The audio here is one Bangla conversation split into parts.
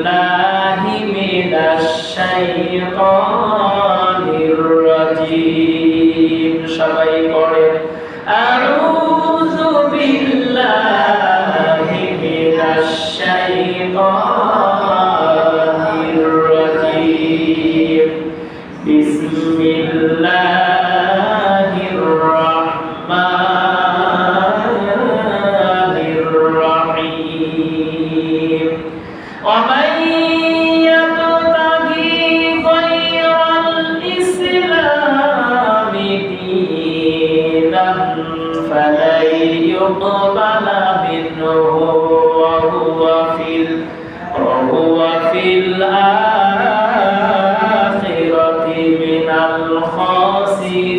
বিল্লাহি মিনাশ শাইতানির রাজীম। সবাই পড়ে আউযু বিল্লাহি মিনাশ শাইতানির রাজীম। বিসমিল্লাহির রাহমানির রাহিম। ومن يبتغي غير الإسلام دينا فلن يقبل منه وهو في الآخرة من الخاسرين।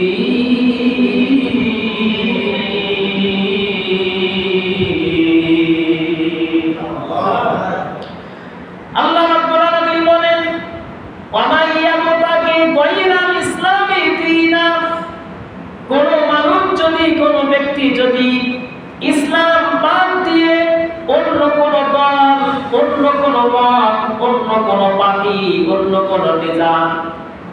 আল্লাহ রাব্বুল আলামিন বলেন ওয়ামান ইয়াবতাগি গায়রাল ইসলামি দীনা, কোন মানুষ যদি, কোন ব্যক্তি যদি ইসলাম বাদ দিয়ে অন্য কোন দল, অন্য কোন মত, অন্য কোন পার্টি, অন্য কোন নিজাম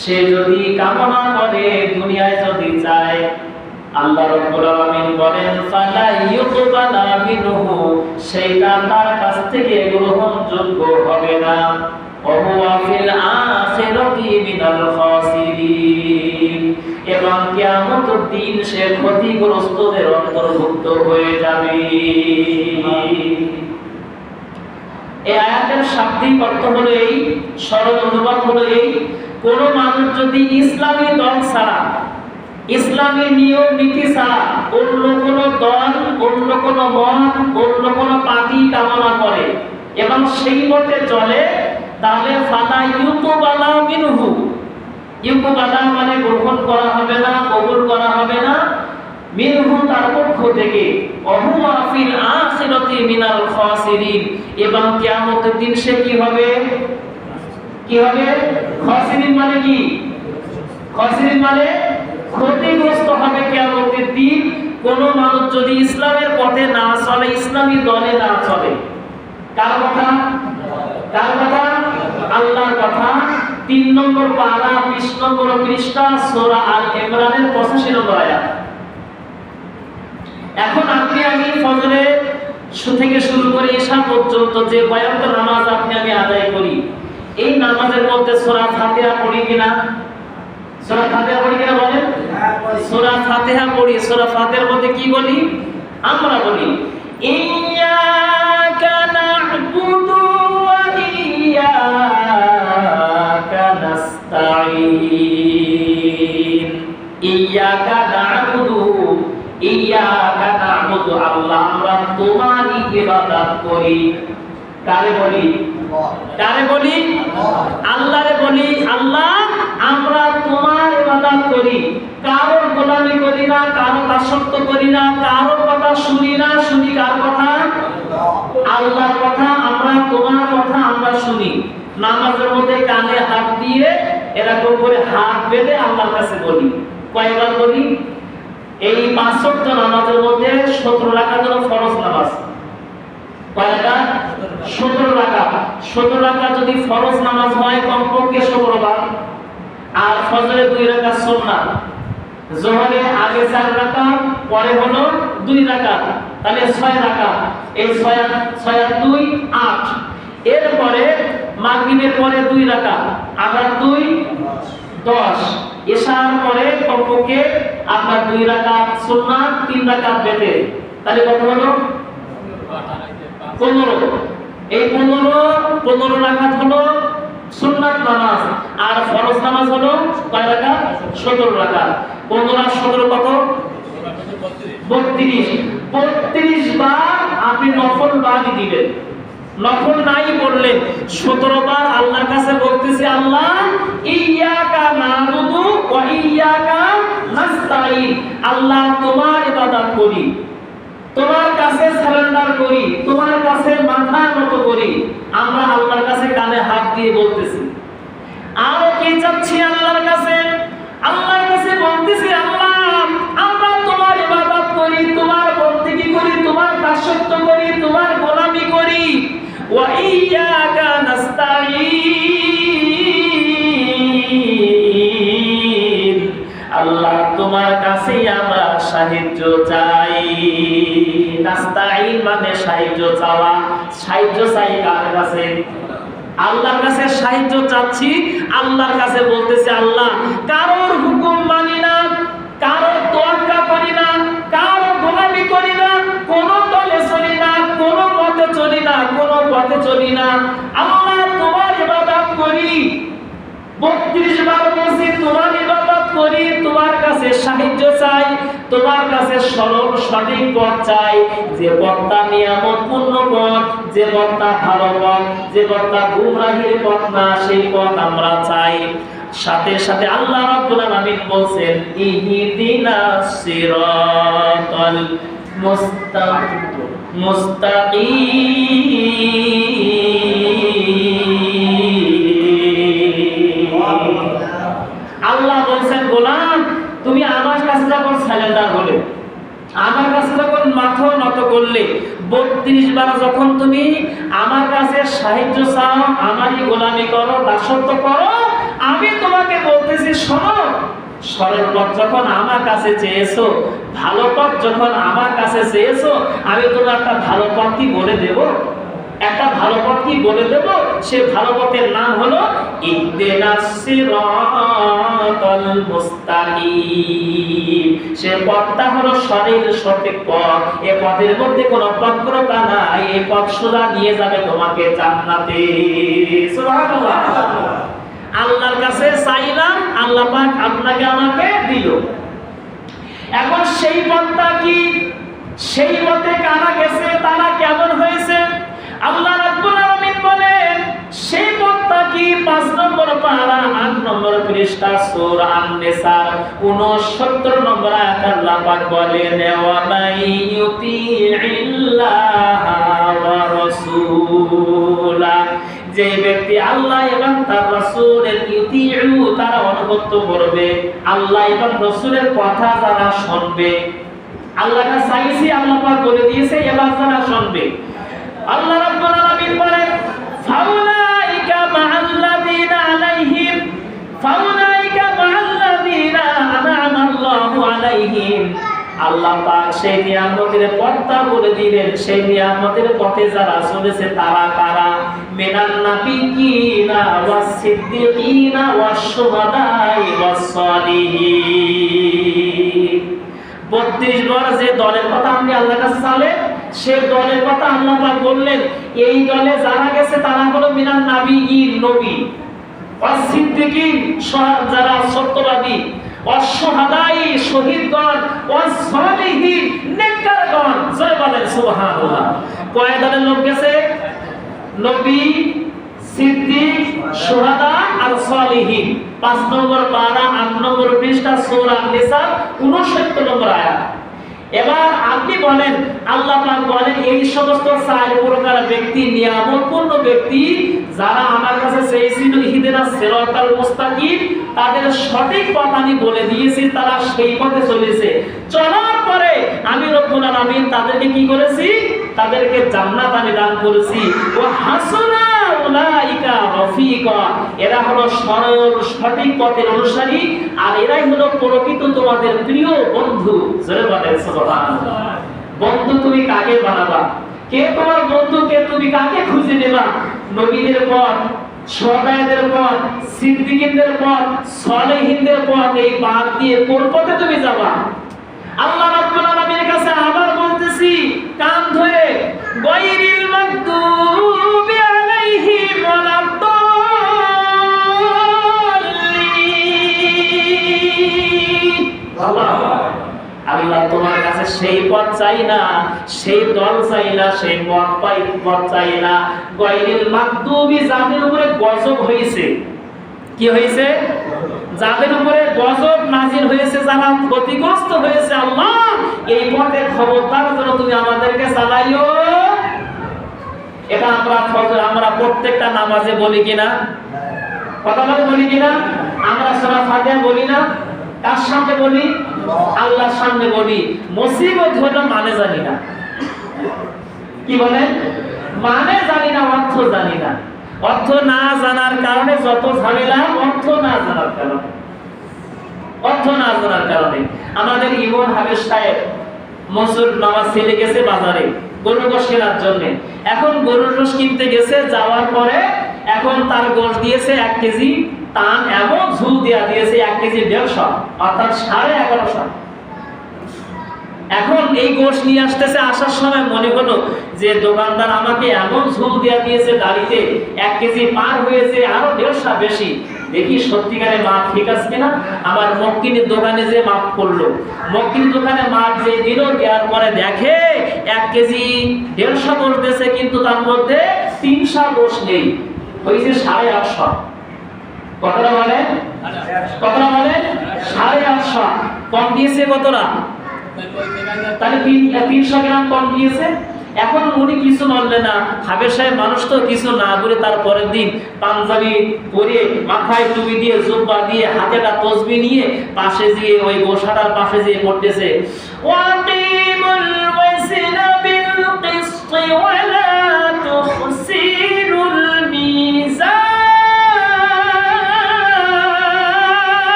সে যদি কামনা করে, দুনিয়ায় যদি চায়, আল্লাহ রাব্বুল আলামিন বলেন ফালা ইউকবালা মিনহু, সেইটা তার কাছ থেকে গ্রহণযোগ্য হবে না। ওয়া হুয়া ফিল আখিরাতি মিনাল খাসিরিন, এবং কিয়ামতের দিন সে ক্ষতিগ্রস্তদের অন্তর্ভুক্ত হয়ে যাবে। এই আয়াতের শাব্দিক অর্থ হলো এই, সরল অনুবাদ হলো এই, কোন মানুষ যদি ইসলামী দল ছাড়া, ইসলামী নিয়ম নীতি ছাড়া অন্য কোন দল, অন্য কোন মত, অন্য কোন পার্টি কামনা করে এবং সেই মতে চলে, তাহলে ফালা ইউকবালা মিনহু, ইউকবালা মানে গ্রহণ করা হবে না, কবুল করা হবে না, মিনহু তার পক্ষ থেকে, ওহুয়া ফিল আখিরাতি মিনাল খাসিরিন, এবং কিয়ামতের দিন সে কি হবে? কি হবে? খাসিরিন মানে কি? খাসিরিন মানে ক্ষতিগ্রস্ত হবে কিয়ামতের দিন। কোন মানুষ যদি ইসলামের পথে না চলে, ইসলামী দলে না চলে। কার কথা? কার কথা? আল্লাহর কথা। 3 নম্বর পারা 20 নম্বর পৃষ্ঠা সূরা আল ইমরানের 85 নম্বর আয়াত। এখন আপনি আমি ফজরে থেকে শুরু করে ইশা পর্যন্ত যে ওয়াক্ত নামাজ আপনি আমি আদায় করি, এই নামাজের মধ্যে সূরা ফাতিহা পড়ি কিনা? সূরা ফাতিহা পড়ি কিনা বলেন? সূরা ফাতিহা পড়ি। সূরা ফাতিহার মধ্যে কি বলি? আমরা বলি ইয়্যাকা না'বুদু ওয়া ইয়্যাকা নাস্তাঈন। ইয়্যাকা না'বুদু, ইয়্যাকা না'বুদু, আল্লাহ আমরা তোমারই ইবাদত করি। কারে বলি? কারে বলি? আল্লাহরে বলি, আল্লাহ আমরা তোমার ইবাদত করি, কারোর গোলামি করি না, কারো দাসত্ব করি না, কারোর কথা শুনি না। শুনি কার কথা? আল্লাহর কথা। আমরা তোমার কথা আমরা শুনি। নামাজের মধ্যে কানে হাত দিয়ে এরকম করে হাত বেঁধে আল্লাহর কাছে বলি। কয়বার বলি? এই 5 ওয়াক্ত নামাজের মধ্যে 17 রাকাত হলো ফরজ নামাজ। কয় রাকাত? 17 রাকাত। 17 রাকাত যদি ফরজ নামাজ হয় কমপক্ষে 17 বার, আর ফজরে 2 রাকাত সুন্নাত, যোহরে আগে 4 রাকাত, পরে হলো 2 রাকাত, তাহলে 6 রাকাত। এই 6 আর 2 8। এরপরে মাগরিবের পরে 2 রাকাত, আবার 2 10। ইশার পরে কমপক্ষে আপনার 2 রাকাত সুন্নাত, 3 রাকাত বেতে, তাহলে কত হলো? 15। এই 15 রাকাত হলো সুন্নাত নামাজ, আর ফরজ নামাজ হলো কয় রাকাত? 17 রাকাত। 15 আর 17 কত? 32। 32 বার আপনি নফল বাদ দিবেন। নফল নাই বললে 17 বার আল্লাহর কাছে বলতেছি, আল্লাহ ইয়্যাকা না'বুদু ওয়া ইয়্যাকা নাস্তাঈন, আল্লাহ তোমার ইবাদত করি, তোমার কাছে সারেন্ডার করি, তোমার কাছে মাথা নত করি। আমরা আল্লাহর কাছে কানে হাত দিয়ে বলতেছি। আর কি চাচ্ছি আল্লাহর কাছে? আল্লাহর কাছে বলতেছি, আল্লাহ আমরা তোমার ইবাদত করি, তোমার বন্দেগী করি, তোমার দাসত্ব করি, তোমার গোলামি করি। ওয়া ইয়্যাকা নাস্তাঈন, নাস্তাইন মানে সাহায্য চাওয়া। সাহায্য চাই কার কাছে? আল্লাহর কাছে সাহায্য চাচ্ছি। আল্লাহর কাছে বলতেছি, আল্লাহ কারোর হুকুম মানি না, কারোর তোয়াক্কা করি না, কারো গোলামি করি না, কোন দলে চলি না, কোন পথে চলি না, কোন পথে চলি না। আল্লাহ তোমার ইবাদত করি, 32 বার বলছি তোমার ইবাদত করি, তোমার কাছে সাহায্য চাই, তোমার কাছে সরল সঠিক পথ চাই, যে পথটা নিয়ামতপূর্ণ পথ, যে পথটা ভালো পথ, যে পথটা গুমরাহির পথ না, সেই পথ আমরা চাই। সাথে সাথে আল্লাহ রাব্বুল আলামিন বলছেন ইহদিনাস সিরাতাল মুস্তাকিম। আল্লাহ বলছেন, গোলাম তুমি আমার কাছে যখন সারেন্ডার হলে, আমার কাছে যখন মাথা নত করলে, 32 বার যখন তুমি আমার কাছে সাহায্য চাও, আমারই গোলামি করো, দাসত্ব করো, আমি তোমাকে বলতেছি শোনো, সরল পথ যখন আমার কাছে চেয়েছো, ভালো পথ যখন আমার কাছে চেয়েছো, আমি তোমার একটা ভালো পথ কি বলে দেব? একটা ভালো পথ কি বলে দেব? সে ভালো পথের নাম হলো ইহদিনাস সিরাতাল মুস্তাকিম। সে পথটা হলো সরল সঠিক পথ। এই পথের মধ্যে কোনো বক্রতা নাই, এই পথ সোজা নিয়ে যাবে তোমাকে জান্নাতে। সুবহানাল্লাহ। আল্লাহর কাছে চাইলাম, আল্লাহ পাক আপনাকে আমাকে দিল। এখন সেই পথটা কি? সেই পথে কারা গেছে, তারা কেমন হয়েছে? আল্লাহ রাব্বুল আলামিন বলেন সেই পথটা কি? 5 নম্বর পারা 8 নম্বর পৃষ্ঠা সূরা আন-নিসা 69 নম্বর আয়াত আল্লাহ পাক বলেন ওয়া মাইয়ুতিইল্লাহা ওয়া রাসূলা, যে ব্যক্তি আল্লাহ এবং তার রাসূলের ইতিউ তারা অনুগত করবে, আল্লাহ এবং রাসূলের কথা যারা শুনবে, আল্লাহকে চাইছি, আল্লাহ পাক বলে দিয়েছে এবার যারা শুনবে, আল্লাহ রাব্বুল আলামিন বলেন ফাউলাইকা মাআল্লাযিনা আলাইহিম আনআমা আল্লাহু আলাইহিম। আল্লাহ পাক সেই নিয়ামতের পথটা বলে দিলেন, সেই নিয়ামতের পথে যারা চলেছে তারা কারা? মিনান নাবিয়্যিনা ওয়াস সিদ্দিকিনা ওয়াস শুহাদাই ওয়াস সালিহিন। 32 বার যে দলের কথা আপনি আল্লাহর কাছে চাইলেন, সেই দলের কথা আল্লাহ পাক বললেন, এই দলে যারা গেছে তারা হলো মিনান নাবিয়্যিন, নবী, ওয়াস সিদ্দিকিন, যারা সত্যবাদী, ওয়াস শুহাদাই, শহীদগণ, ওয়াস সালিহিন, নেককারগণ। জয় বলেন সুবহানাল্লাহ। কয় দলের লোক গেছে? নবী, সিদ্দিক, শুহাদা আর সালিহিন। 5 নম্বর পারা 8 নম্বর পৃষ্ঠা সূরা আন-নিসা 69 নম্বর আয়াত। এবার আপনি বলেন, আল্লাহ পাক বলেন এই সমস্ত 4 প্রকার ব্যক্তি, নিয়ামতপূর্ণ ব্যক্তি, যারা আমার কাছে চেয়েছিল ইহদিনাস সিরাতাল মুস্তাকিম, তাদের সঠিক পথ আমি বলে দিয়েছি, তারা সেই পথে চলেছে। চলার পরে আমি রব্বুল আলামিন তাদেরকে কি করেছি? তাদেরকে জান্নাত আমি দান করেছি। ওয়া হাসুনা উলাইকা রাফিকা, এরা হলো সরল সঠিক পথের অনুসারী, আর এরাই হলো প্রকৃত তোমাদের প্রিয় বন্ধু। জোরে বলেন সুবহানাল্লাহ। বন্ধু তুমি কাকে বানাবা? কে তোমার বন্ধু? কে তুমি কাকে খুঁজে নেবা? নবীদের পথ, শুহাদাদের পথ, সিদ্দিকীদের পথ, সালেহিনদের পথ, এই বাদ দিয়ে কোন পথে তুমি যাবা? আল্লাহ রাব্বুল আলামিনের কাছে আবার বলতেছি কান ধরে, গায়রিল মাগদুবি আলাইহিম ওয়ালাদ-দাল্লিন। আল্লাহ তোমার কাছে সেই পথ চাই না, সেই দল চাই না, সেই পথ চাই না। গায়রিল মাগদুবি, যাদের উপরে গজব হয়েছে। কি হয়েছে? যাদের উপরে গজব নাজিল হয়েছে, যারা ক্ষতিগ্রস্ত হয়েছে, আল্লাহ এই পথে খবরদার যেন তুমি আমাদেরকে চালাইও। এটা আমরা প্রত্যেকটা নামাজে বলি কিনা? কথা বলি কিনা? আমরা সূরা ফাতিহা বলি না? কার সামনে বলি? আল্লাহর সামনে বলি। মুসিবত হলো মানে জানি না। কি বলেন? মানে জানি না, অর্থ জানি না। অর্থ না জানার কারণে যত ঝামেলা, অর্থ না জানার কারণে। আমাদের ইমন হাফেজ সাহেব মসুর নামাজ ছেলে গেছে বাজারে গরুর গোশ কেনার জন্য। এখন গরুর গোশ কিনতে গেছে, যাওয়ার পরে এখন তার গোশ দিয়েছে 1 কেজি টান, এমন ঝুল দিয়েছে 1 কেজি 150, অর্থাৎ 1150। এখন এই গোশ নিয়ে আসতেছে, আসার সময় মনে হলো যে দোকানদার আমাকে এমন ঝুল দিয়েছে দাড়িতে, 1 কেজি পার হয়েছে, আরো 150 বেশি। দেখি সত্যিকারে মাপ ঠিক আছে কিনা। আমার মক্কিনের দোকানে যে মাপ করলো, মক্কির দোকানে মাপ যে দিল, দেওয়ার পরে দেখে 1 কেজি 150 বলতেছে, কিন্তু তার মধ্যে 300 গোশ নেই, হয়েছে 850। কতটা বলে? 850 কম দিয়েছে। কতটা? তাহলে 300 গ্রাম কম দিয়েছে। এখন উনি কিছু বললেন না, হাবের সাহেব মানুষ তো কিছু না বলে তারপরের দিন পাঞ্জাবি পরে, মাথায় টুপি দিয়ে, জুব্বা দিয়ে, হাতে একটা তসবিহ নিয়ে পাশে গিয়ে ওই গোশাটার পাশে গিয়ে পড়তেছে, ওয়াকিমুল ওয়াসনা বিল কিসতি ওয়া লা তুখসিরুল মিজান।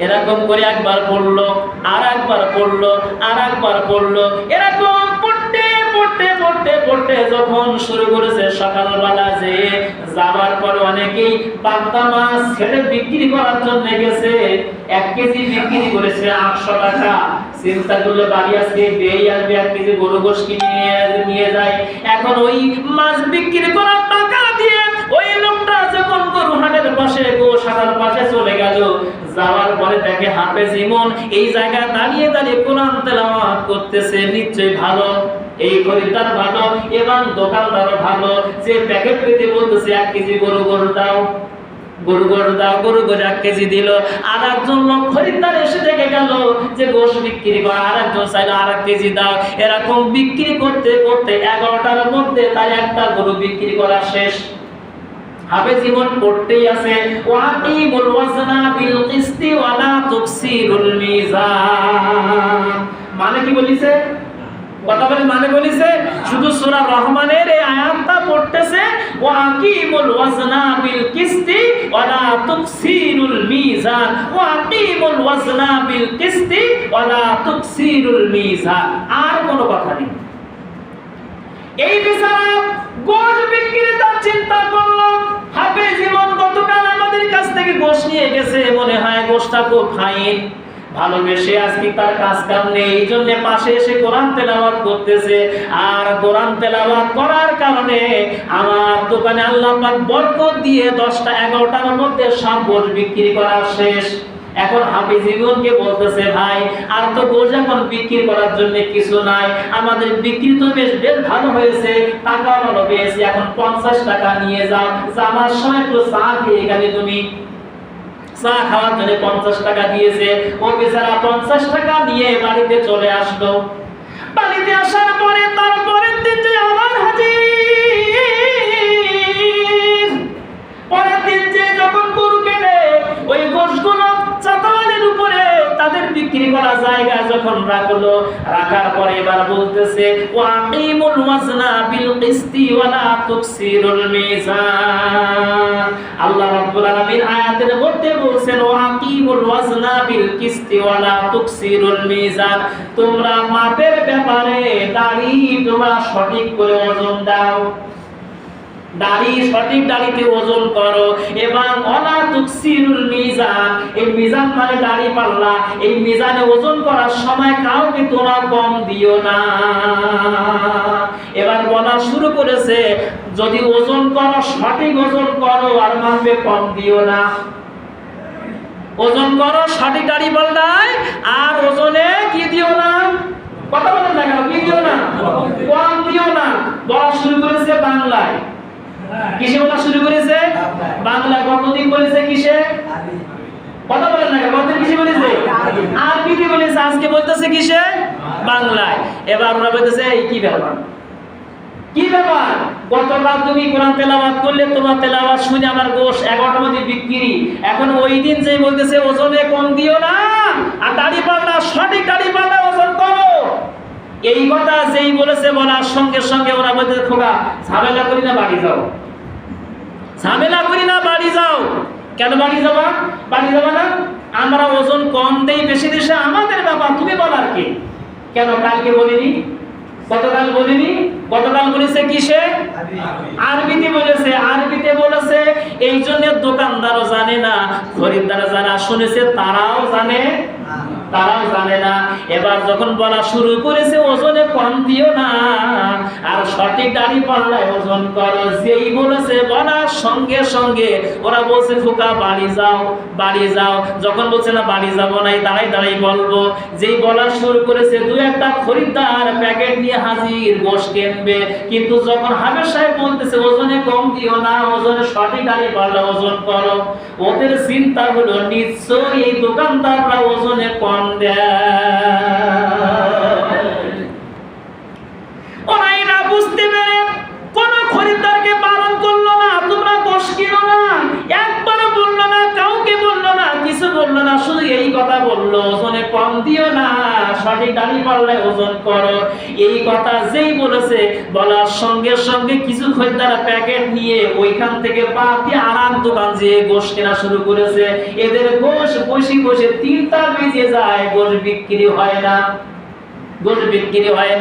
এরকম করে একবার পড়লো, আর একবার পড়লো, আর একবার পড়লো, এরকম পড়তে পড়তে পড়তে পড়তে যখন শুরু করেছে সকালবেলা, যে যাবার পর অনেকেই পাবদা মাছ ছেড়ে বিক্রি করার জন্য গেছে, 1 কেজি বিক্রি করেছে 800 টাকা। চিন্তা করলে বাড়ি আজকে বেই আসবে, 1 কেজি গরু গোশ কিনে নিয়ে যায়। এখন ওই মাছ বিক্রি করার টাকা দিয়ে ওই লোকটা যখন গরু হাটের পাশে, গোশালার পাশে চলে গেল, যাওয়ার পরে দেখে হাফেজ ইমাম এই জায়গায় দাঁড়িয়ে দাঁড়িয়ে কোরআন তেলাওয়াত করতেছে। নিশ্চয়ই ভালো, এই খরিদ্দার ভালো এবং দোকানদারও ভালো, যে প্যাকেট পেতে বলতেছে 1 কেজি গরু দাও, গরু দাও, গরু 1 কেজি দিল। আর একজন লোক খরিদ্দার এসে দেখে গেল যে গোশ বিক্রি করে, আর একজন চাইলো 1 কেজি দাও। এরকম বিক্রি করতে করতে 11টার মধ্যে তাই একটা গরু বিক্রি করা শেষ। হাফেজ জীবন পড়তেই আছে, ওয়াকিমুল ওয়াজনা বিল কিসতি ওয়া লা তুকসিরুল মিজান। মানে কি বলিছে? কথা বলে মানে বলিছে, শুধু সূরা রহমানের এই আয়াতটা পড়তেছে, ওয়াকিমুল ওয়াজনা বিল কিসতি ওয়া লা তুকসিরুল মিজান, ওয়াকিমুল ওয়াজনা বিল কিসতি ওয়া লা তুকসিরুল মিজান। আর কোনো কথা নেই। এই বেচারা গোশ বিক্রি তার চিন্তা করলো, হাফেজ ইমাম গতকাল আমাদের কাছ থেকে গোশ নিয়ে গেছে, মনে হয় গোশটা খুব ফাইন, ভালোবেসে আজকে তার কাজ কাম নেই, এই জন্য পাশে এসে কোরআন তেলাওয়াত করতেছে। আর কোরআন তেলাওয়াত করার কারণে আমার দোকানে আল্লাহ পাক বরকত দিয়ে 10টা 11টার মধ্যে সব গোশ বিক্রি করা শেষ। এখন হাফেজ ইমামকে বলতেছে, ভাই আর তো গোশ এখন বিক্রি করার জন্য কিছু নাই, আমাদের বিক্রি তো বেশ ভালো হয়েছে, টাকা ভালো পেয়েছি, এখন 50 টাকা নিয়ে যাও, যাওয়ার সময় একটু চা খেয়ে গেলে তুমি। চা খাওয়ার জন্য 50 টাকা দিয়েছে। ও বেচারা 50 টাকা নিয়ে বাড়িতে চলে আসলো। বাড়িতে আসার পরে তারপরের দিন যে আবার হাজির, পরের দিন যে যখন গরু কেনে, ওই গোশগুলো চাতালের উপরে তাদের বিক্রি করা জায়গা যখন রাখলো, রাখার পরে এবার বলতেছে, ওয়াকিমুল ওয়াজনা বিল কিসতি ওয়া লা তুকসিরুল মিজান। আল্লাহ রাব্বুল আলামিন আয়াতের মধ্যে বলছেন, ওয়াকিমুল ওয়াজনা বিল কিসতি ওয়া লা তুকসিরুল মিজান, তোমরা মাপের ব্যাপারে দাড়ি তোমরা সঠিক করে ওজন দাও, দাড়ি সঠিক দাড়িতে ওজন করো, এবং ওয়ালা তুকসিরুল মিজান, এই মিজান মানে দাড়ি পাল্লা, এই মিজানে ওজন করার সময় কাউকে তোমরা কম দিও না। এবার বলা শুরু করেছে, যদি ওজন করো সঠিক ওজন করো, আর মাপে কম দিও না। ওজন করো সঠিক দাড়ি পাল্লায়, আর ওজনে কি দিও না, কথা বলেন না কেন, কি দিও না, কম দিও না। বলা শুরু করেছে বাংলায়, কিসে বলা শুরু করেছে? বাংলায়। কতদিন বলেছে কিসে? কথা বলেন না, কতদিন কিসে বলেছে? আরবিতে বলেছে। আজকে বলতেছে কিসে? বাংলায়। এবার ওরা বলতেছে, এই কি ব্যাপার, কি ব্যাপার? গতকাল তুমি কোরআন তেলাওয়াত করলে, তোমার তেলাওয়াত শুনে আমার গোশ 11টার মধ্যে বিক্রি, এখন ওই দিন যে বলতেছে ওজনে কম দিও না, আর দাড়ি পাল্লা সঠিক দাড়ি পাল্লা ওজন করো, এই কথা যেই বলেছে বলার সঙ্গে সঙ্গে ওরা বলতে, খোকা ঝামেলা করি না বাড়ি যাও, ঝামেলা করি না বাড়ি যাও। কেন বাড়ি যাবা? বাড়ি যাবা না? আমরা ওজন কম দেই বেশি দেশে আমাদের ব্যাপার, তুমি বলার কি? কেন কালকে বলিনি? গতকাল বলিনি? গতকাল বলেছে কিসে? আরবিতে বলেছে। আরবিতে বলেছে এই জন্য দোকানদারও জানে না, খরিদ্দার যারা শুনেছে তারাও জানে না। এবার যখন বলা শুরু করেছে ওজনে কম দিও না আর সঠিক দাড়ি পাল্লায় ওজন করো, যেই বলেছে বলার সঙ্গে সঙ্গে ওরা বলছে খোকা বাড়ি যাও। যখন বলছে না বাড়ি যাবো নাই, দাঁড়াই বলবো, যেই বলা শুরু করেছে দু একটা খরিদ্দার প্যাকেট নিয়ে হাজির, গোশ কিনবে। কিন্তু যখন হাবের সাহেব বলতেছে ওজনে কম দিও না, ওজনে সঠিক দাড়ি পাল্লা ওজন করো, ওদের চিন্তা হলো নিশ্চয়ই এই দোকানদাররা ওজনে কম ওরা এটা বুঝতে পেরে কোন খরিদ্দারকে বারণ করলো না তোমরা গোশ কিনো না, একবারও বললো না, কাউকে বললো না, কিছু বললো না, শুধু এই কথা বললো ওজনে কম দিও না, সঠিক দাড়ি পাল্লায় ওজন করো। এই কথা যেই বলেছে বলার সঙ্গে সঙ্গে কিছু খরিদ্দার প্যাকেট নিয়ে ওইখান থেকে বাদ দিয়ে আর দোকান যেয়ে গোশ কেনা শুরু করেছে। এদের গোশ বসে 3টা বেজে যায়, গোশ বিক্রি হয়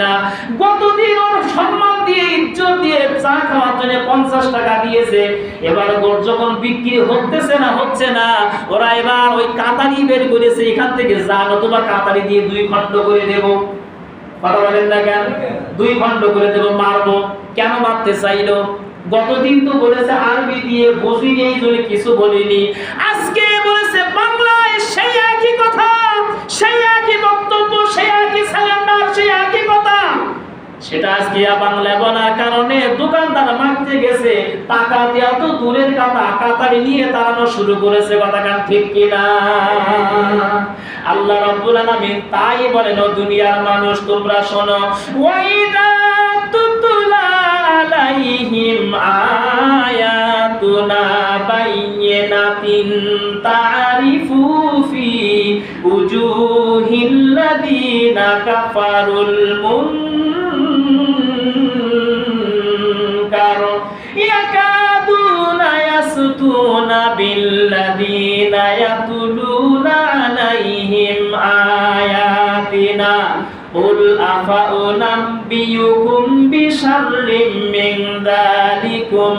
না। গতদিন ওর সম্মান দিয়ে ইজ্জত দিয়ে চা খাওয়ার জন্য 50 টাকা দিয়েছে, এবার গোশ যখন বিক্রি হচ্ছে না, ওরা এবার ওই কাতারি বের করেছে, এখান থেকে যান অথবা কাতারি দিয়ে 2 খণ্ড করে দেব। কথা বলেন না কেন? 2 খণ্ড করে দেব, মারবো। কেন মারতে চাইলো? গতদিন তো বলেছে আরবি দিয়ে, বুঝিনি এই জন্য কিছু বলিনি। আজকে বলেছে বাংলায় সেই একই কথা, সেই একই বক্তব্য, সেই একই সিলিন্ডার, সেই একই কথা। সেটা আজকে বাংলা বলার কারণে দোকানদার মারতে গেছে, টাকা দেওয়া তো দূরের কথা, কাতারি নিয়ে তাড়ানো শুরু করেছে। কথা কান ঠিক কিনা? আল্লাহ রাব্বুল আলামিন তাই বলেন, ও দুনিয়ার মানুষ তোমরা শোনো, ওয়াইদা তুতলা আলাইহিম আয়াতুনা বাইয়িনাতিন তারিফু ফি উজুহিল্লাযিনা কাফারুল মুনকার ইয়াকাদুনা ইয়াসতুনা বিল্লাযিনা ইয়াতুলুনা আলাইহিম আয়াতিনা قل أفأنبئكم بشر من ذلكم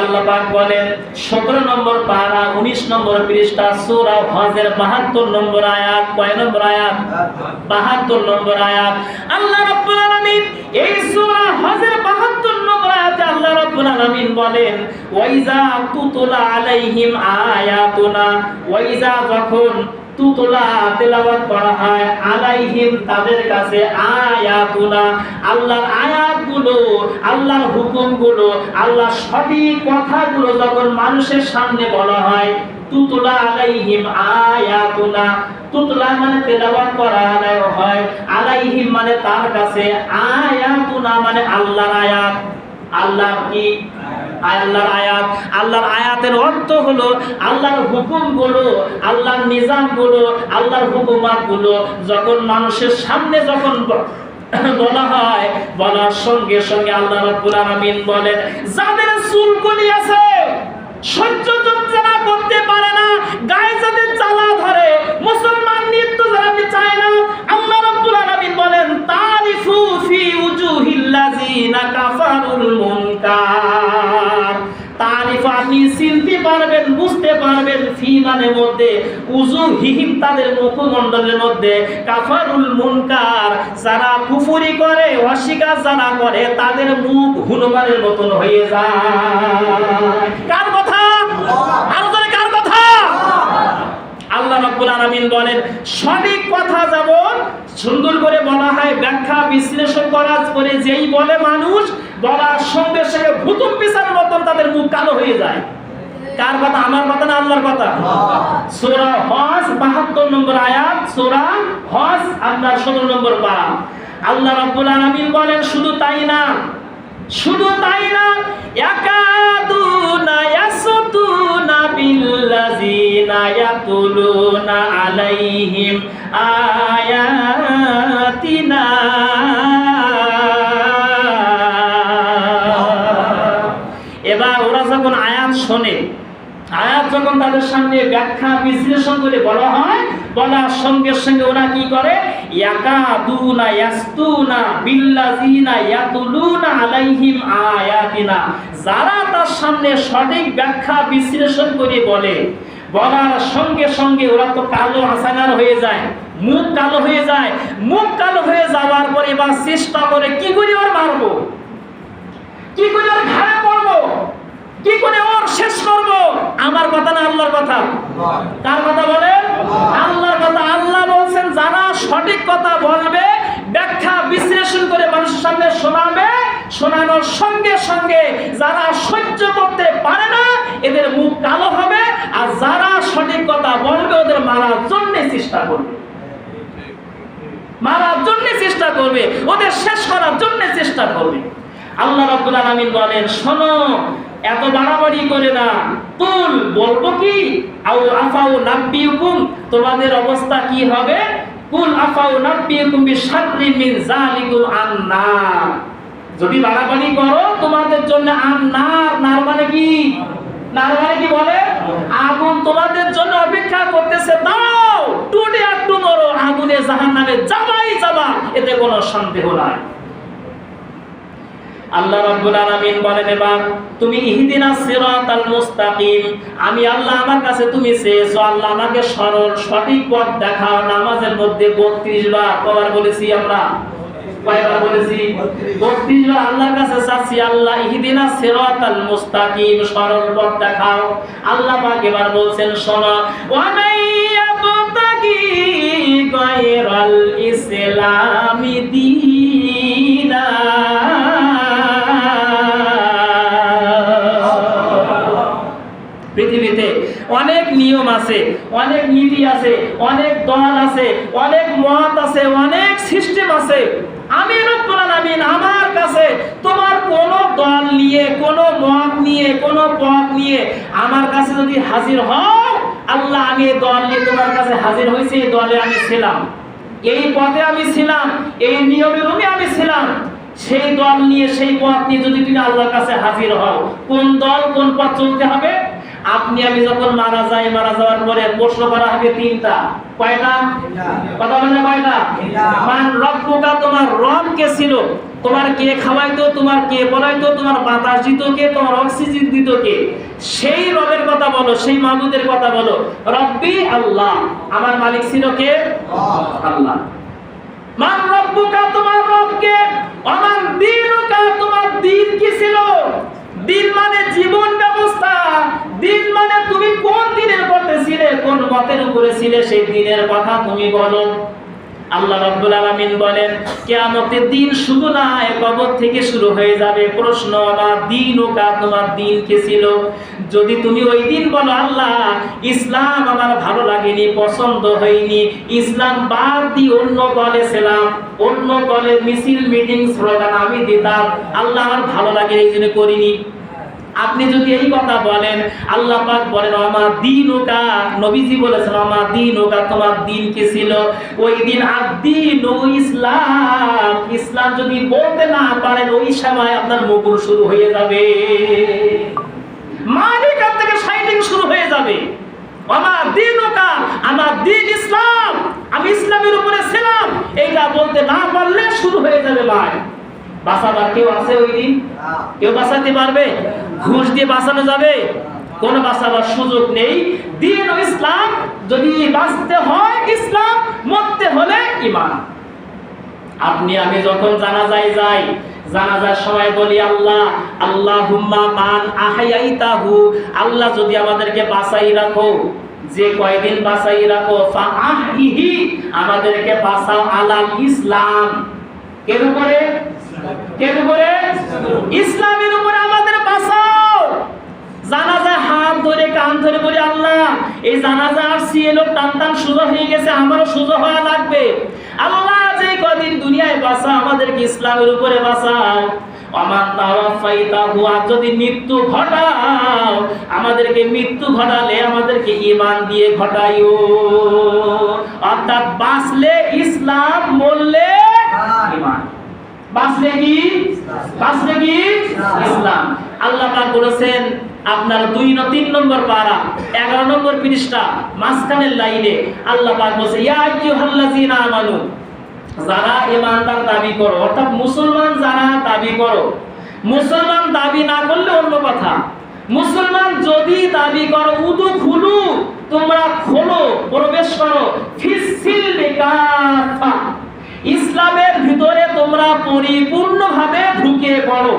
আল্লাহ পাক বলেন 17 নম্বর পারা 19 নম্বর পৃষ্ঠা সূরা হজের 72 নম্বর আয়াত। কয় নম্বর আয়াত? 72 নম্বর আয়াত। আল্লাহ রাব্বুল আলামিন এই সূরা হজের 72 নম্বর আয়াতে আল্লাহ রাব্বুল আলামিন বলেন, ওয়াইজা তুতলা আলাইহিম আয়াতুনা, ওয়াইজা যখন তুতলা তেলাওয়াত করা হয়, আলাইহিম তাদের কাছে, আয়াতুনা আল্লাহর আয়াতগুলো, আল্লাহর হুকুমগুলো, আল্লাহর সঠিক কথাগুলো যখন মানুষের সামনে বলা হয়, তুতলা আলাইহিম আয়াতুনা, তুতলা মানে তেলাওয়াত করা হয়, আলাইহিম মানে তার কাছে, আয়াতুনা মানে আল্লাহর আয়াত। আল্লাহ কি? আল্লাহর আয়াত। আল্লাহর আয়াতের অর্থ হলো আল্লাহর হুকুমগুলো, আল্লাহর নিজামগুলো, আল্লাহর হুকুমাতগুলো যখন মানুষের সামনে যখন বলা হয়, বলার সঙ্গে সঙ্গে আল্লাহ রাব্বুল আলামিন বলেন, যাদের চুলকুনি আছে, সহ্য যারা করতে পারে না, গায়ে যাদের জ্বালা ধরে, মুসলমান নৃত্য যারা চায় না, আল্লাহ রাব্বুল আলামিন বলেন, তারিফু ফি উজুহিল্লাযিনা কাফারুল মুনকার। তারিফ আপনি চিনতে পারবেন, বুঝতে পারবেন, ফি মানে মধ্যে, উজুহিহিম তাদের মুখমণ্ডলের মধ্যে, কাফারুল মুনকার যারা কুফরি করে, অস্বীকার যারা করে, তাদের মুখ হনুমানের মতন হয়ে যায়। কার কথা? আরো জোরে কার কথা? আল্লাহ রাব্বুল আলামিন বলেন, সঠিক কথা যেমন সুন্দর করে বলা হয়, ব্যাখ্যা বিশ্লেষণ করার পরে যেই বলে মানুষ, বলার সঙ্গে সঙ্গে ভূতুম বিচারের মতন তাদের মুখ কালো হয়ে যায়। কার কথা? আমার কথা না আল্লাহর কথা? সূরা হজ 72 নম্বর আয়াত, সূরা হজ আপনার 17 নম্বর পারা। আল্লাহ রাব্বুল আলামিন বলেন, শুধু তাই না, ইয়াকাদুনা ইয়াসতুনা বিল্লাযিনা ইয়াতুলুনা আলাইহিম আয়াতিনা শোনে, আয়াত যখন তাদের সামনে ব্যাখ্যা বিশ্লেষণ করে বলা হয়, বলার সঙ্গে সঙ্গে ওরা কি করে, ইয়াকাদুনা ইয়াসতুনা বিল্লাযিনা ইয়াতুলুনা আলাইহিম আয়াতিনা, যারা তার সামনে সঠিক ব্যাখ্যা বিশ্লেষণ করে বলে, বলার সঙ্গে সঙ্গে ওরা তো কালো আসানার হয়ে যায়, মুখ কালো হয়ে যায়। মুখ কালো হয়ে যাওয়ার পরে এবার চেষ্টা করে কি করে ওর মারবো, কি করে ওর ঘাড়ে পড়বো, কি করে ওর শেষ করব। আমার কথা না আল্লাহর কথা? কার কথা বলেন? আল্লাহর কথা। আল্লাহ বলছেন যারা সঠিক কথা বলবে, ব্যাখ্যা বিশ্লেষণ করে মানুষের সামনে শোনাবে, শোনানোর সঙ্গে সঙ্গে যারা সহ্য করতে পারে না এদের মুখ কালো হবে, আর যারা সঠিক কথা বলবে ওদের মারার জন্য চেষ্টা করবে, মারার জন্য চেষ্টা করবে, ওদের শেষ করার জন্য চেষ্টা করবে। আল্লাহ রাব্বুল আলামিন বলেন, শোনো, এত বাড়াবাড়ি করে না। কুল, বলবো কি, আও আফাউ নাব্বিউকুম, তোমাদের অবস্থা কি হবে? কুল আফাউ নাব্বিউকুম বিশাররিন মিন যালিকুম আন্নার, যদি বাড়াবাড়ি করো তোমাদের জন্য আন্নার, নার মানে কি? নার মানে কি বলে? আগুন তোমাদের জন্য অপেক্ষা করতেছে, দাও টুটে আর টুমরো, আগুনে জাহান্নামে যাবাই যাবা, এতে কোনো সন্দেহ নাই। আল্লাহ রাব্বুল আলামিন বলেন, এবার তুমি ইহদিনাস সিরাতাল মুস্তাকিম, আমি আল্লাহ আমার কাছে তুমি চেয়েছো আল্লাহ আমাকে সরল সঠিক পথ দেখাও। নামাজের মধ্যে 32 বার কবার বলেছি আমরা? কয়বার বলেছি? 32 বার আল্লাহর কাছে চাচ্ছি, আল্লাহ ইহদিনাস সিরাতাল মুস্তাকিম, সরল পথ দেখাও। আল্লাহ পাক এবার বলছেন, শোনো, ওয়া মাইয়াবতাগি গায়রাল ইসলামি দীনা, পৃথিবীতে অনেক নিয়ম আছে, অনেক নীতি আছে, অনেক দল আছে, অনেক মত আছে, অনেক সিস্টেম আছে। আমি রব্বুল আলামিন আমার কাছে তোমার কোন দল নিয়ে, কোন মত নিয়ে, কোন পথ নিয়ে আমার কাছে যদি হাজির হও, আল্লাহ আমি এই দল নিয়ে তোমার কাছে হাজির হয়েছি, এই দলে আমি ছিলাম, এই পথে আমি ছিলাম, এই নিয়মের আমি ছিলাম, সেই দল নিয়ে, সেই পথ নিয়ে যদি তুমি আল্লাহর কাছে হাজির হও, কোন দল কোন পথ চলতে হবে? আপনি আমি যখন মারা যাই, মারা যাওয়ার পরে প্রশ্ন করা হবে 3টা। কয়টা? কথা বলেন কয়টা? মান রব্বুকা, তোমার রব কে ছিল, তোমার কে খাওয়াইতো, তোমার কে পড়াইতো, তোমার বাতাস দিত কে, তোমার অক্সিজেন দিত কে, সেই রবের কথা বলো, সেই মাবুদের কথা বলো। রব্বি আল্লাহ, আমার মালিক ছিল কে? আল্লাহ। মান রব্বুকা, তোমার রব কে? আমার দীনুকা, তোমার দিন কি ছিল? দিন মানে জীবন ব্যবস্থা, দিন মানে তুমি কোন দিনের পথে ছিলে, কোন মতের উপরে ছিলে, সেই দিনের কথা তুমি বলো। আল্লাহ রাব্বুল আলামিন বলেন, কিয়ামতের দিন শুধু না, কবর থেকে শুরু হয়ে যাবে প্রশ্ন, আমার দীনুকা, তোমার দিন কি ছিল? যদি তুমি ওই দিন বলো, আল্লাহ ইসলাম আমার ভালো লাগেনি, পছন্দ হয়নি, ইসলাম বাদ দিয়ে অন্য দলে ছিলাম, অন্য দলে মিছিল মিটিং স্লোগান আমি দিতাম, আল্লাহ আমার ভালো লাগে এই জন্য করিনি, আপনি যদি এই কথা বলেন, আল্লাহ পাক বলেন, আমার দীনুকা, নবীজি বলেছেন, আমার দীনুকা, তোমার দিন কি ছিল? ওই দিন আদ-দীন ও ইসলাম, ইসলাম যদি বলতে না পারেন, ওই সময় আপনার মুকুর শুরু হয়ে যাবে, মালিক থেকে সাইডিং শুরু হয়ে যাবে। আমার দীনুকা, আমার দিন ইসলাম, আমি ইসলামের উপরে ছিলাম, এইটা বলতে না পারলে শুরু হয়ে যাবে ভাই। বাঁচাবার কেউ আছে ওই দিন? কেউ বাঁচাতে পারবে? ঘুষ দিয়ে বাঁচানো যাবে? কোন বাঁচাবার সুযোগ নেই। দিন ও ইসলাম, যদি বাঁচতে হয় ইসলাম, মরতে হলে ঈমান। আপনি আমি যখন জানাজায় যাই, জানাজার সময় বলি, আল্লাহ আল্লাহুম্মা মান আহয়াইতাহু, আল্লাহ যদি আমাদেরকে বাঁচাই রাখো, যে কয়দিন বাঁচাই রাখো, ফাআহিহি, আমাদেরকে বাঁচাও আলাল ইসলাম। কেন করে? কেন করে? ইসলামের উপরে আমাদের বাঁচাও। জানাজায় হাত ধরে, কান ধরে বলি, আল্লাহ এই জানাজা আসছি, এলো টান টান সোজা হয়ে গেছে, আমারও সোজা হওয়া লাগবে, আল্লাহ যে কদিন দুনিয়ায় বাঁচা, আমাদেরকে ইসলামের উপরে বাঁচাও। আমার তাওয়াফাইতাহু, আর যদি মৃত্যু ঘটাও, আমাদেরকে মৃত্যু ঘটালে আমাদেরকে ঈমান দিয়ে ঘটাইও, অর্থাৎ বাঁচলে ইসলাম, মরলে ঈমান। বাঁচলে কি? বাঁচলে কি? ইসলাম। আল্লাহ পাক বলেছেন, আপনার 3 নম্বর পারা 11 নম্বর পৃষ্ঠা মাঝখানের লাইনে আল্লাহ পাক বলেছে ইয়া আইয়ুহাল্লাযীনা আমানু, যারা ঈমানদার দাবি করো, অর্থাৎ মুসলমান যারা দাবি করো, মুসলমান দাবি না করলে অন্য কথা, মুসলমান যদি দাবি করো উদুখুলু, তোমরা খোলো, প্রবেশ করো, ফিসসিলমি কাফা, ইসলামের ভিতরে তোমরা পরিপূর্ণভাবে ঢুকে পড়ো।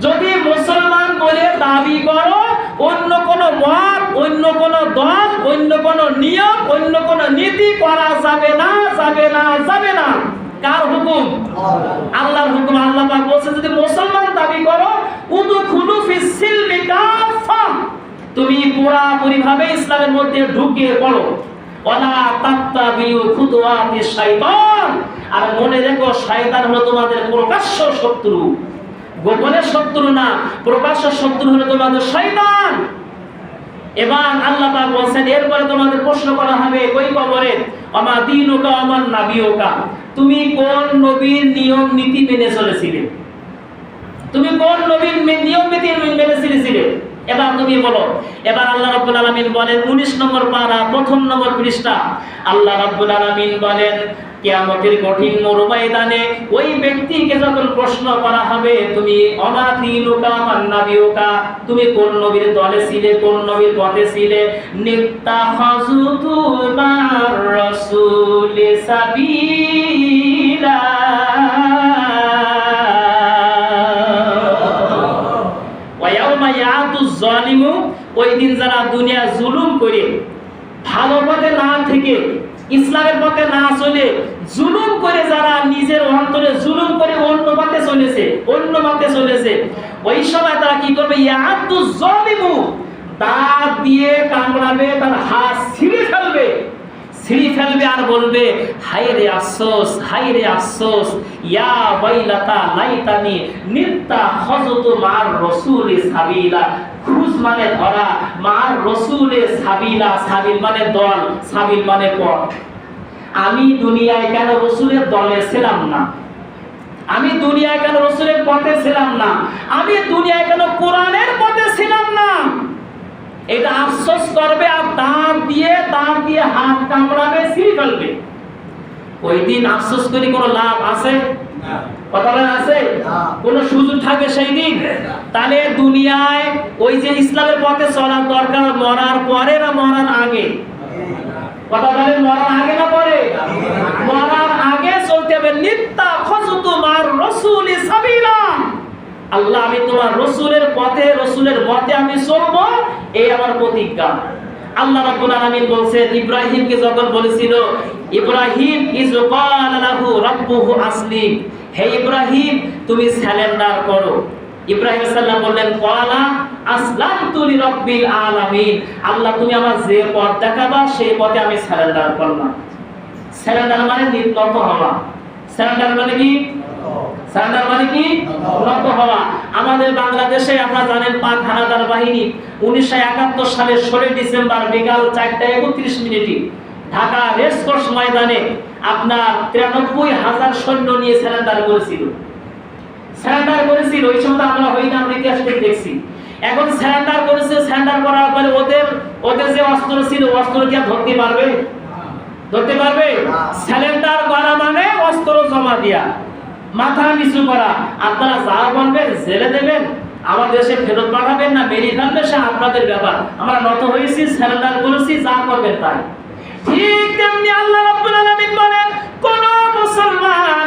যদি মুসলমান বলে দাবি করো, অন্য কোন মত, অন্য কোন দল, অন্য কোন নিয়ম, অন্য কোন নীতি করা যাবে না, যাবে না, যাবে না। কার হুকুম? আল্লাহর হুকুম। আল্লাহ পাক বলেছে যদি মুসলমান দাবি করো উদখুলু ফিসসিলমি কাফা, তুমি পুরোপুরি ভাবে ইসলামের মধ্যে ঢুকে পড়ো। ওয়ালা তাত্তাবিউ খুতুওয়াতিশ শাইতান, আর মনে রেখো শয়তান হলো তোমাদের প্রকাশ্য শত্রু, গোপনের শত্রু না, প্রকাশ্য শত্রু হলো তোমাদের শয়তান। এবং আল্লাহ পাক বলেন এরপরে তোমাদের প্রশ্ন করা হবে ওই কবরে, আমা দীনুকা আমান নাবিয়ুকা, তুমি কোন নবীর নিয়ম নীতি মেনে চলেছিলে, তুমি কোন নবীর নিয়ম নীতি মেনে চলেছিলে, এবার তুমি বলো। এবার আল্লাহ রাব্বুল আলামিন বলেন 19 নম্বর পারা 1 নম্বর পৃষ্ঠা, আল্লাহ রাব্বুল আলামিন বলেন কিয়ামতের কঠিন ময়দানে ওই ব্যক্তিকে যখন প্রশ্ন করা হবে তুমি আমা দীনুকা মান নাবিয়ুকা, তুমি কোন নবীর দলে ছিলে, কোন নবীর পথে ছিলে, নিত্তাখাযুতু মার রাসূলি সাবিলা, জালিমু, ওই দিন যারা দুনিয়া জুলুম করে ভালো পথে না থেকে ইসলামের পথে না চলে জুলুম করে, যারা নিজের অন্তরে জুলুম করে অন্য পথে চলেছে, অন্য পথে চলেছে, ওই সময় তারা কি করবে? ইয়াদু জালিমু, দাঁত দিয়ে কামড়াবে, তার হাত ছিঁড়ে ফেলবে, ছিঁড়ে ফেলবে আর বলবে হায় রে আফসোস, হায় রে আফসোস, ইয়া ওয়াইলাতা লাইতানি নিত্তাখাযতু মার রাসূলি সাবিলা, খুজ মানে ধরা, মার রাসূলে সাবিলা, সাবিল মানে দল, সাবিল মানে পথ। আমি দুনিয়ায় কেন রাসূলের দলে ছিলাম না, আমি দুনিয়ায় কেন রাসূলের পথে ছিলাম না, আমি দুনিয়ায় কেন কোরআনের পথে ছিলাম না, এটা আফসোস করবে আর দাঁত দিয়ে হাত কামড়াবে, ছিঁড়ে ফেলবে। ওই দিন আফসোস করে কোনো লাভ আছে? না। কথা বলা আছে? না। কোনো সুযোগ থাকবে সেই দিন? তাহলে দুনিয়ায় ওই যে ইসলামের পথে চলার দরকার মরার পরে না মরার আগে? কথা বলেন, মরার আগে না পরে? মরার আগে চলতে হবে। নিত্তাখাযতু মার রাসূলি সাবিলা, আল্লাহ আমি তোমার রাসূলের পথে, রাসূলের মতে আমি চলবো, এই আমার প্রতিজ্ঞা। আল্লাহ রাব্বুল আলামিন বলেন ইব্রাহিমকে যখন বলেছিল ইব্রাহিম ইয ক্বালা লাহু রাব্বুহু আসলিম, হে ইব্রাহিম তুমি সারেন্ডার করো। ইব্রাহিম সাল্লাল্লাহু বললেন ক্বালা আসলামতু লিরাব্বিল আলামিন, আল্লাহ তুমি আমার যে পথ দেখাবা সেই পথে আমি সারেন্ডার করলাম। সারেন্ডার মানে নত হওয়া। সারেন্ডার মানে কি? সারেন্ডার মানে কি? নত হওয়া। আমাদের বাংলাদেশে আপনারা জানেন পাক হানাদার বাহিনী 1971 সালের 16 ডিসেম্বর বিকাল 4:31 ঢাকা রেসকোর্স ময়দানে আপনার 93,000 সৈন্য নিয়ে সারেন্ডার করেছিল। সারেন্ডার করেছিল, ওই সময় আমরা হইলাম ইতিহাস থেকে দেখছি। এখন সারেন্ডার করেছে, সারেন্ডার করার পরে ওদের যে অস্ত্র ছিল, অস্ত্র কি ধরতে পারবে? ধরতে পারবে? সারেন্ডার করা মানে অস্ত্র জমা দিয়া, মাথা নিচু করা। আপনারা যা বলবেন জেলে দেবেন, আমার দেশে ফেরত পাঠাবেন না মেরে ফেলবে, সে আপনাদের ব্যাপার। আমরা নত হয়েছি, সারেন্ডার করেছি, যা করবেন তাই। ঠিক তেমনি আল্লাহ রাব্বুল আলামিন বলেন কোন মুসলমান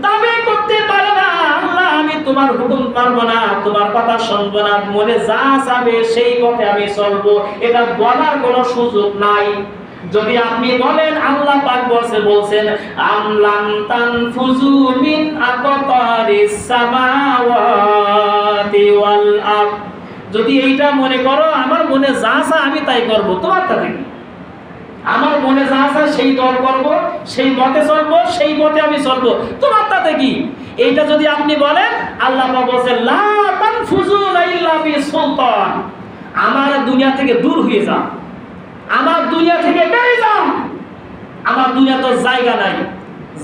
দাবি করতে পারে না আল্লাহ আমি তোমার হুকুম মানব না, তোমার কথা শুনবো না, মনে যা চাবে সেই পথে আমি চলবো, এটা বলার কোনো সুযোগ নাই। যদি আপনি বলেন আল্লাহ পাক বলছেন আমলান তানফুজু মিন আকতারিস সামাওয়াতি ওয়াল আরদ, যদি এইটা মনে করো আমার মনে যা চায় আমি তাই করব, তোমার তাতে কি? আমার মনে যা চায় সেই দল করব, সেই মতে চলবো, সেই মতে আমি চলবো, তোমার তাতে কি? এইটা যদি আপনি বলেন আল্লাহ পাক বলেন লা তানফুজু ইল্লা বিসুলতান, আমার দুনিয়া থেকে দূর হয়ে যাও, আমার দুনিয়া থেকে বেরিয়ে যাও, আমার দুনিয়া তো জায়গা নাই।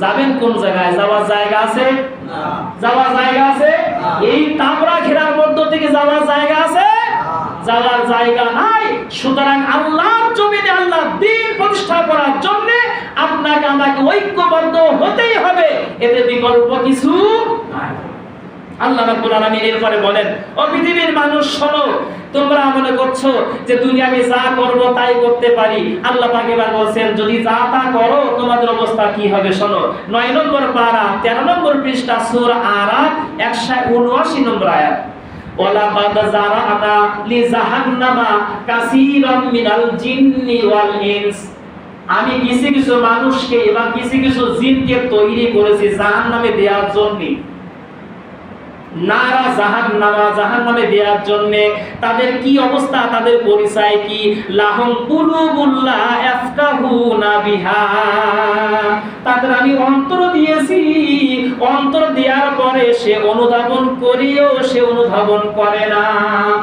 যাবেন কোন জায়গায়? যাওয়ার জায়গা আছে? না। যাওয়ার জায়গা আছে? এই তাবরা ঘেরার মধ্য থেকে যাওয়ার জায়গা আছে? যাওয়ার জায়গা নাই। সুতরাং আল্লাহর জমিনে আল্লাহর দ্বীন প্রতিষ্ঠা করার জন্য আপনাকে আমাকে ঐক্যবদ্ধ হতেই হবে, এতে বিকল্প কিছু নাই। আল্লাহ রাব্বুল আলামিন এরপরে বলেন, ও পৃথিবীর মানুষ শোনো, তোমরা মনে করছো যে দুনিয়াতে যা করব তাই করতে পারি। আল্লাহ পাক এবার বলেন, যদি যা তা করো তোমাদের অবস্থা কি হবে শোনো। 9 নম্বর পারা 13 নম্বর পৃষ্ঠা সূরা আরাফ 179 নম্বর আয়াত। ওয়ালা বাদ জারানা লি জাহান্নামা কাসীরাম মিনাল জিন্নি ওয়াল ইনস। আমি কিছু কিছু মানুষকে এবং কিছু কিছু জিনকে তৈরি করেছি জাহান্নামে দেওয়ার জন্য, নারা জাহান্নামে দেওয়ার জন্য। তাদের কি অবস্থা, তাদের পরিচয় কি? লাহুম কুলুবুল্লা ইয়াফকাহুনা বিহা। তাদের আমি অন্তর দিয়েছি, অন্তর দেওয়ার পরে সে অনুধাবন করিও সে অনুধাবন করে না,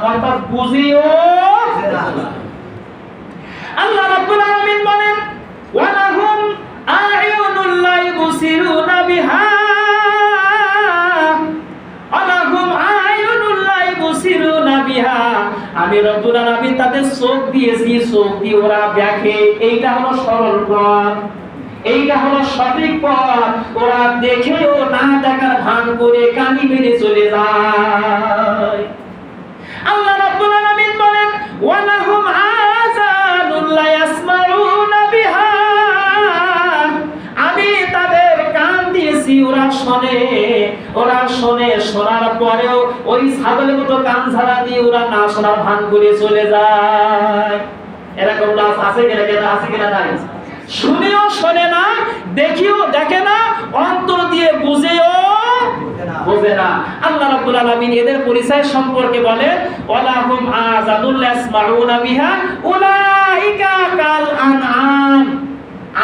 অর্থাৎ বুঝিও না। আল্লাহ রাব্বুল আলামিন বলেন, ওয়া লাহুম আ'য়ুনুল লা ইবসিরুনা বিহা, আমি রব্বুল আলামিন তাদের চোখ দিয়েছি, চোখ দিয়ে ওরা দেখে। এইটা হলো সরল পথ, এইটা হলো সঠিক পথ। ওরা দেখেও না দেখার ভান করে কানি মেরে চলে যায়। আল্লাহ রাব্বুল আলামিন বলেন, ওয়া লাহুম আযানুন লা ইয়াসমাউনা বিহা। আমি তাদের কান দিয়েছি, ওরা শোনে, ওরা শোনে, শোনার পরেও ওই ছাগলের মতো কান ছাড়া দিয়ে ওরা না শোনার ভান করে চলে যায়। এরকম লাশ আছে কিনা? আছে কিনা? নাই। শুনেও শোনে না, দেখিও দেখে না, অন্তর দিয়ে বুঝেও বোঝে না। আল্লাহ রাব্বুল আলামিন এদের পরিচয় সম্পর্কে বলেন, ওয়ালাহুম আযানুল ইয়াসমাউনা বিহা উলাইকা কাল আনআম।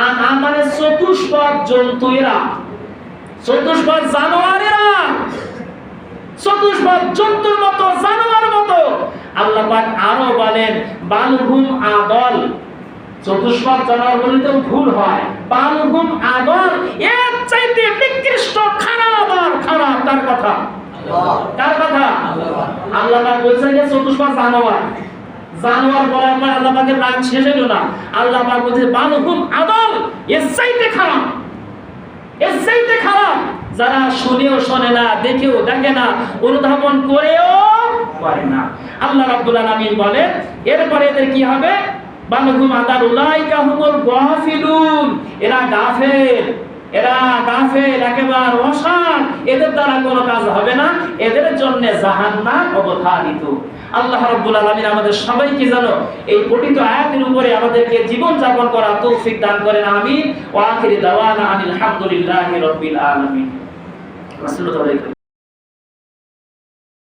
আনআম মানে চতুষ্পদ জন্তু, এরা চতুষ্পদ জানোয়ারেরা, চতুষ্পদ জন্তুর মতো, জানোয়ার মতো। আল্লাহ পাক আরো বলেন, বালহুম আদল। চতুষ্পদ জানোয়ার বলতে ভুল হয়, বালহুম আদল, এর চাইতে নিকৃষ্ট, খারাপ আর খারাপ। কার কথা? কার কথা? আল্লাহ পাক বলছেন যে চতুষ্পদ জানোয়ার। জানোয়ার বলার পর আল্লাহ পাকের নাম শেষ হলো না। আল্লাহ পাক বলছে বালহুম আদল, এর চাইতে খারাপ, এর চাইতে খারাপ। যারা শুনেও শোনে না, দেখেও দেখে না, অনুধাবন করেও করে না। আল্লাহ রাব্বুল আলামিন বলেন, এরপরে এদের কি হবে? বালহুম আদাল উলাইকা হুমুল গাফিলুন। এরা গাফেল, এরা গাফেল, একেবারে অসাড়। এদের দ্বারা কোনো কাজ হবে না, এদের জন্য জাহান্নাম অবধারিত। আল্লাহ রাব্বুল আলামিন আমাদের সবাইকে যেন এই পঠিত আয়াতের উপরে আমাদেরকে জীবন যাপন করার তৌফিক দান করেন। আমিন। ওয়া আখিরু দাওয়ানা আনিল হামদুলিল্লাহি রাব্বিল আলামিন। রাসূলুল্লাহ